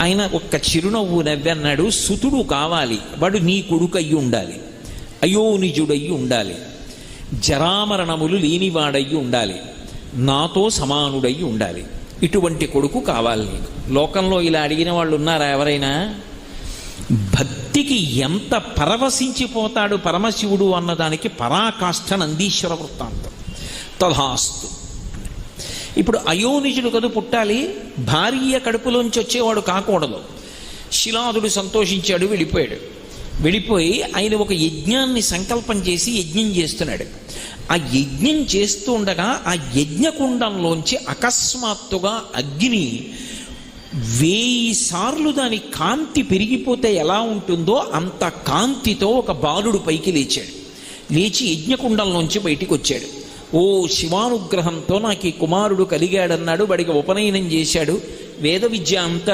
ఆయన ఒక్క చిరునవ్వు నవ్వన్నాడు, సుతుడు కావాలి, వాడు నీ కొడుకు అయ్యి ఉండాలి, అయోనిజుడయ్యి ఉండాలి, జరామరణములు లేనివాడయ్యి ఉండాలి, నాతో సమానుడయ్యి ఉండాలి, ఇటువంటి కొడుకు కావాలి నీకు. లోకంలో ఇలా అడిగిన వాళ్ళు ఉన్నారా ఎవరైనా? భక్తికి ఎంత పరవశించిపోతాడు పరమశివుడు అన్నదానికి పరాకాష్ఠ నందీశ్వర వృత్తాంతం. తథాస్తు. ఇప్పుడు అయోనిజుడు కదు పుట్టాలి, భార్య కడుపులోంచి వచ్చేవాడు కాకూడదు. శిలాదుడు సంతోషించాడు, వెళ్ళిపోయి ఆయన ఒక యజ్ఞాన్ని సంకల్పం చేసి యజ్ఞం చేస్తున్నాడు. ఆ యజ్ఞం చేస్తూ ఉండగా ఆ యజ్ఞకుండంలోంచి అకస్మాత్తుగా అగ్ని 1000 సార్లు దాని కాంతి పెరిగిపోతే ఎలా ఉంటుందో అంత కాంతితో ఒక బాలుడు పైకి లేచాడు. లేచి యజ్ఞకుండంలోంచి బయటికి వచ్చాడు. ఓ శివానుగ్రహంతో నాకు ఈ కుమారుడు కలిగాడన్నాడు. వాడికి ఉపనయనం చేశాడు. వేద విద్య అంతా